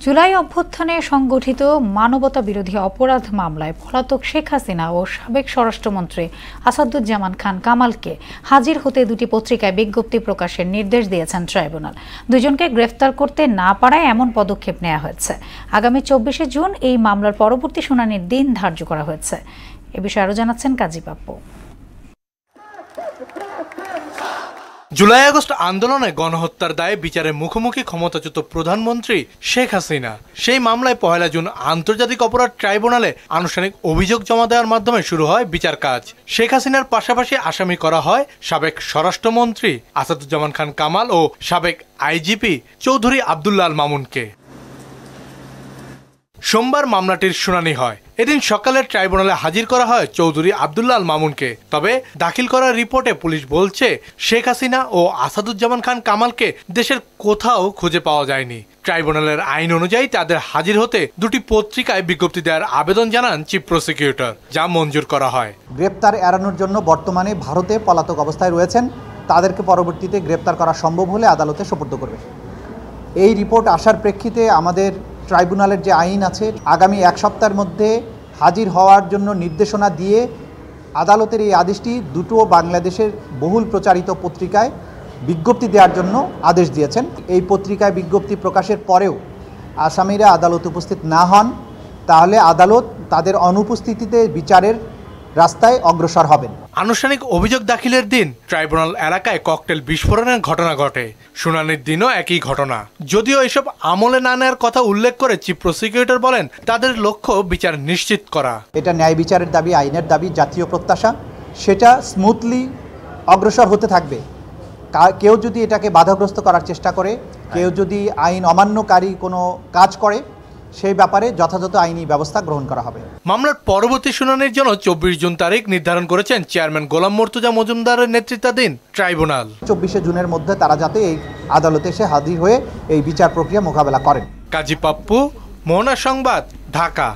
জুলাই অভ্যুত্থানে সংগঠিত মানবতা বিরোধী অপরাধ মামলায় পলাতক শেখ হাসিনা ও সাবেক স্বরাষ্ট্রমন্ত্রী আসাদুজ্জামান খান কামালকে হাজির হতে দুটি পত্রিকায় বিজ্ঞপ্তি প্রকাশের নির্দেশ দিয়েছেন ট্রাইব্যুনাল। দুজনকে গ্রেফতার করতে না পারায় এমন পদক্ষেপ নেওয়া হয়েছে। আগামী ২৪শে জুন এই মামলার পরবর্তী শুনানির দিন ধার্য করা হয়েছে। এ বিষয়ে আরও জানাচ্ছেন কাজী পাপ্পু। জুলাই আগস্ট আন্দোলনে গণহত্যার দায়ে বিচারের মুখোমুখি ক্ষমতাচ্যুত প্রধানমন্ত্রী শেখ হাসিনা সেই মামলায় ১ জুন আন্তর্জাতিক অপরাধ ট্রাইব্যুনালে আনুষ্ঠানিক অভিযোগ জমা দেওয়ার মাধ্যমে শুরু হয় বিচার কাজ। শেখ হাসিনার পাশাপাশি আসামি করা হয় সাবেক স্বরাষ্ট্রমন্ত্রী আসাদুজ্জামান খান কামাল ও সাবেক আইজিপি চৌধুরী আব্দুল্লাহ আল মামুনকে। সোমবার মামলাটির শুনানি হয়। এদিন সকালে ট্রাইব্যুনালে হাজির করা হয় চৌধুরী আব্দুল্লাহ আল মামুনকে। তবে দাখিল করা রিপোর্টে পুলিশ বলছে শেখ হাসিনা ও আসাদুজ্জামান খান কামালকে দেশের কোথাও খুঁজে পাওয়া যায়নি। ট্রাইব্যুনালের আইন অনুযায়ী তাদের হাজির হতে দুটি পত্রিকায় বিজ্ঞপ্তি দেওয়ার আবেদন জানান চিফ প্রসিকিউটর, যা মঞ্জুর করা হয়। গ্রেপ্তার এড়ানোর জন্য বর্তমানে ভারতে পলাতক অবস্থায় রয়েছেন, তাদেরকে পরবর্তীতে গ্রেপ্তার করা সম্ভব হলে আদালতে সোপর্দ করবে। এই রিপোর্ট আসার প্রেক্ষিতে আমাদের ট্রাইব্যুনালের যে আইন আছে, আগামী ১ সপ্তাহের মধ্যে হাজির হওয়ার জন্য নির্দেশনা দিয়ে আদালতের এই আদেশটি দুটো বাংলাদেশের বহুল প্রচারিত পত্রিকায় বিজ্ঞপ্তি দেওয়ার জন্য আদেশ দিয়েছেন। এই পত্রিকায় বিজ্ঞপ্তি প্রকাশের পরেও আসামিরা আদালতে উপস্থিত না হন, তাহলে আদালত তাদের অনুপস্থিতিতে বিচারের রাস্তায় অগ্রসর হবেন। আনুষ্ঠানিক অভিযোগ দাখিলের দিন ট্রাইব্যুনাল এলাকায় ককটেল বিস্ফোরণের ঘটনা ঘটে। শুনানির দিনও একই ঘটনা। যদিও এসব আমলে না নেওয়ার কথা উল্লেখ করে চিফ প্রসিকিউটর বলেন, তাদের লক্ষ্য বিচার নিশ্চিত করা। এটা ন্যায় বিচারের দাবি, আইনের দাবি, জাতীয় প্রত্যাশা, সেটা স্মুথলি অগ্রসর হতে থাকবে। কেউ যদি এটাকে বাধাগ্রস্ত করার চেষ্টা করে, কেউ যদি আইন অমান্যকারী কোনো কাজ করে, সেই ব্যাপারে যথাযথ আইনি ব্যবস্থা গ্রহণ করা হবে। মামলার পরবর্তী শুনানির জন্য ২৪ জুন তারিখ নির্ধারণ করেছেন চেয়ারম্যান গোলাম মর্তুজা মজুমদারের নেতৃত্বাধীন ট্রাইব্যুনাল। ২৪শে জুনের মধ্যে তারা যাতে এই আদালতে এসে হাজির হয়ে এই বিচার প্রক্রিয়া মোকাবেলা করেন। কাজী পাপ্পু, মোহনা সংবাদ, ঢাকা।